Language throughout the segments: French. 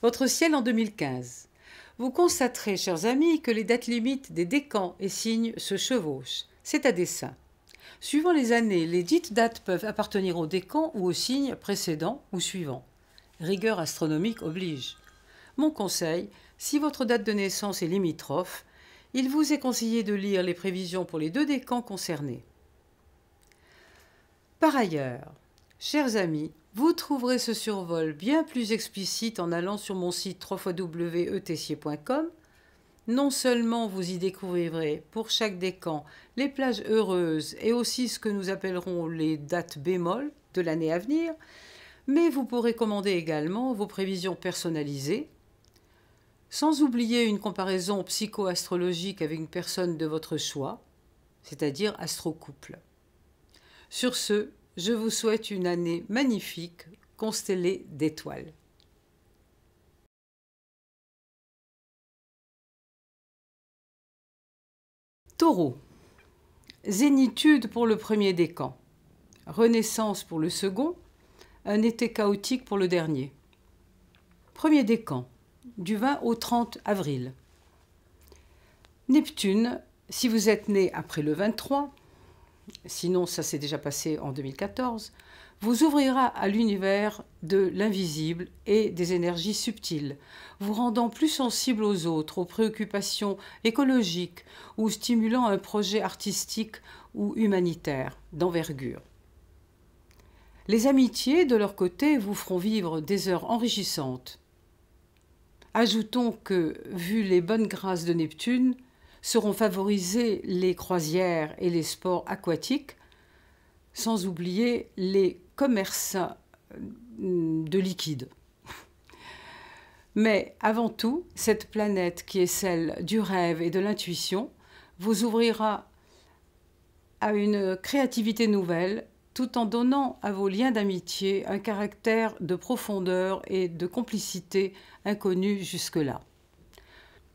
Votre ciel en 2015. Vous constaterez, chers amis, que les dates limites des décans et signes se chevauchent. C'est à dessein. Suivant les années, les dites dates peuvent appartenir au décan ou au signe précédent ou suivant. Rigueur astronomique oblige. Mon conseil, si votre date de naissance est limitrophe, il vous est conseillé de lire les prévisions pour les deux décans concernés. Par ailleurs, chers amis, vous trouverez ce survol bien plus explicite en allant sur mon site www.etessier.com. Non seulement vous y découvrirez pour chaque décan les plages heureuses et aussi ce que nous appellerons les dates bémol de l'année à venir, mais vous pourrez commander également vos prévisions personnalisées, sans oublier une comparaison psycho-astrologique avec une personne de votre choix, c'est-à-dire astro-couple. Sur ce, je vous souhaite une année magnifique, constellée d'étoiles. Taureau. Zénitude pour le premier décan. Renaissance pour le second. Un été chaotique pour le dernier. Premier décan, du 20 au 30 avril. Neptune, si vous êtes né après le 23, sinon ça s'est déjà passé en 2014, vous ouvrira à l'univers de l'invisible et des énergies subtiles, vous rendant plus sensible aux autres, aux préoccupations écologiques ou stimulant un projet artistique ou humanitaire d'envergure. Les amitiés, de leur côté, vous feront vivre des heures enrichissantes. Ajoutons que, vu les bonnes grâces de Neptune, seront favorisées les croisières et les sports aquatiques, sans oublier les commerces de liquide. Mais avant tout, cette planète qui est celle du rêve et de l'intuition vous ouvrira à une créativité nouvelle tout en donnant à vos liens d'amitié un caractère de profondeur et de complicité inconnu jusque-là.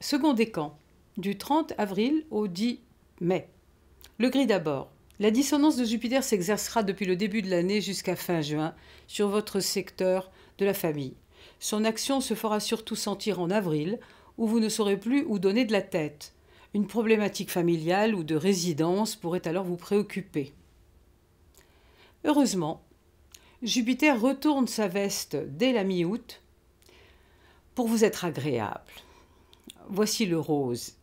Second décan, du 30 avril au 10 mai. Le gris d'abord. La dissonance de Jupiter s'exercera depuis le début de l'année jusqu'à fin juin sur votre secteur de la famille. Son action se fera surtout sentir en avril, où vous ne saurez plus où donner de la tête. Une problématique familiale ou de résidence pourrait alors vous préoccuper. Heureusement, Jupiter retourne sa veste dès la mi-août pour vous être agréable. Voici le rose,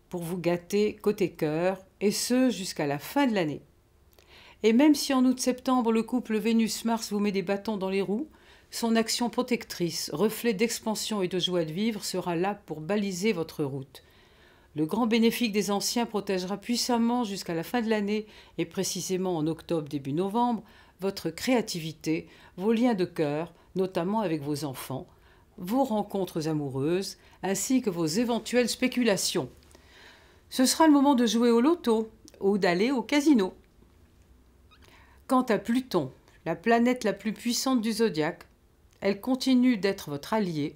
pour vous gâter côté cœur, et ce jusqu'à la fin de l'année. Et même si en août-septembre le couple Vénus-Mars vous met des bâtons dans les roues, son action protectrice, reflet d'expansion et de joie de vivre, sera là pour baliser votre route. Le grand bénéfique des anciens protégera puissamment jusqu'à la fin de l'année, et précisément en octobre début novembre, votre créativité, vos liens de cœur, notamment avec vos enfants, vos rencontres amoureuses, ainsi que vos éventuelles spéculations. Ce sera le moment de jouer au loto ou d'aller au casino. Quant à Pluton, la planète la plus puissante du zodiaque, elle continue d'être votre allié,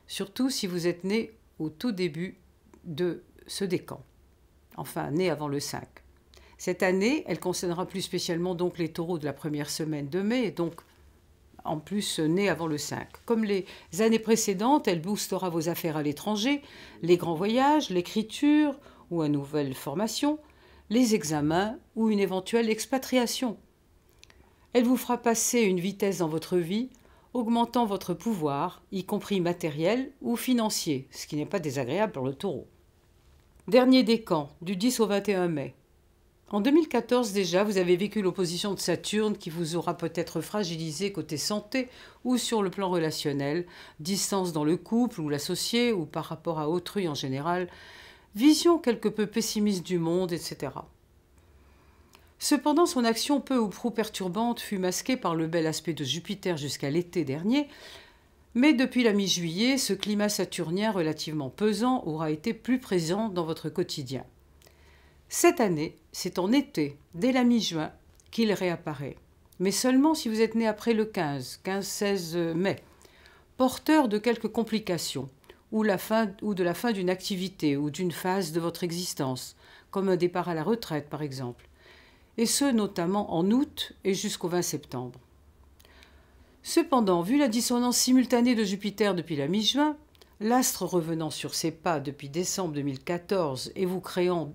surtout si vous êtes né au tout début de ce décan, enfin né avant le 5. Cette année, elle concernera plus spécialement donc les taureaux de la première semaine de mai, et donc en plus nés avant le 5. Comme les années précédentes, elle boostera vos affaires à l'étranger, les grands voyages, l'écriture ou une nouvelle formation, les examens ou une éventuelle expatriation. Elle vous fera passer une vitesse dans votre vie, augmentant votre pouvoir, y compris matériel ou financier, ce qui n'est pas désagréable pour le taureau. Dernier décan, du 10 au 21 mai. En 2014 déjà, vous avez vécu l'opposition de Saturne qui vous aura peut-être fragilisé côté santé ou sur le plan relationnel, distance dans le couple ou l'associé ou par rapport à autrui en général, vision quelque peu pessimiste du monde, etc. Cependant, son action peu ou prou perturbante fut masquée par le bel aspect de Jupiter jusqu'à l'été dernier, mais depuis la mi-juillet, ce climat saturnien relativement pesant aura été plus présent dans votre quotidien. Cette année, c'est en été, dès la mi-juin, qu'il réapparaît, mais seulement si vous êtes né après le 15-16 mai, porteur de quelques complications, ou de la fin d'une activité ou d'une phase de votre existence, comme un départ à la retraite par exemple, et ce notamment en août et jusqu'au 20 septembre. Cependant, vu la dissonance simultanée de Jupiter depuis la mi-juin, l'astre revenant sur ses pas depuis décembre 2014 et vous créant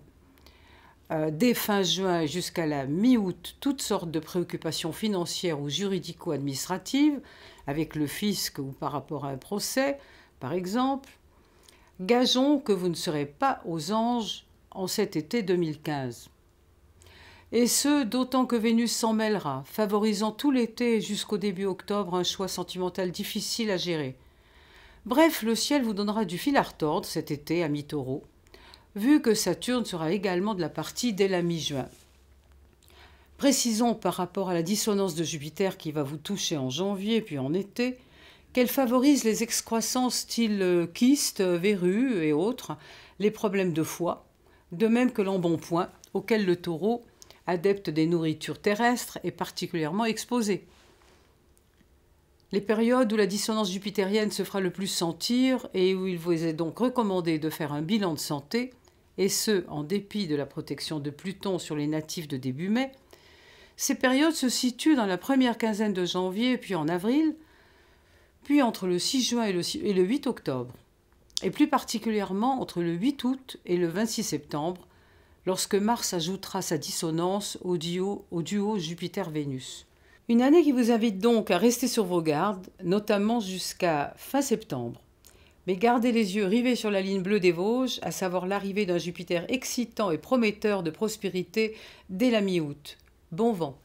dès fin juin jusqu'à la mi-août toutes sortes de préoccupations financières ou juridico-administratives, avec le fisc ou par rapport à un procès, par exemple, gageons que vous ne serez pas aux anges en cet été 2015. Et ce, d'autant que Vénus s'en mêlera, favorisant tout l'été jusqu'au début octobre un choix sentimental difficile à gérer. Bref, le ciel vous donnera du fil à retordre cet été à mi-taureau, vu que Saturne sera également de la partie dès la mi-juin. Précisons par rapport à la dissonance de Jupiter qui va vous toucher en janvier puis en été, qu'elle favorise les excroissances style kyste, verrues et autres, les problèmes de foie, de même que l'embonpoint, auquel le taureau, adepte des nourritures terrestres, est particulièrement exposé. Les périodes où la dissonance jupitérienne se fera le plus sentir et où il vous est donc recommandé de faire un bilan de santé, et ce, en dépit de la protection de Pluton sur les natifs de début mai, ces périodes se situent dans la première quinzaine de janvier, puis en avril, puis entre le 6 juin et le 8 octobre, et plus particulièrement entre le 8 août et le 26 septembre, lorsque Mars ajoutera sa dissonance au duo Jupiter-Vénus. Une année qui vous invite donc à rester sur vos gardes, notamment jusqu'à fin septembre. Mais gardez les yeux rivés sur la ligne bleue des Vosges, à savoir l'arrivée d'un Jupiter excitant et prometteur de prospérité dès la mi-août. Bon vent!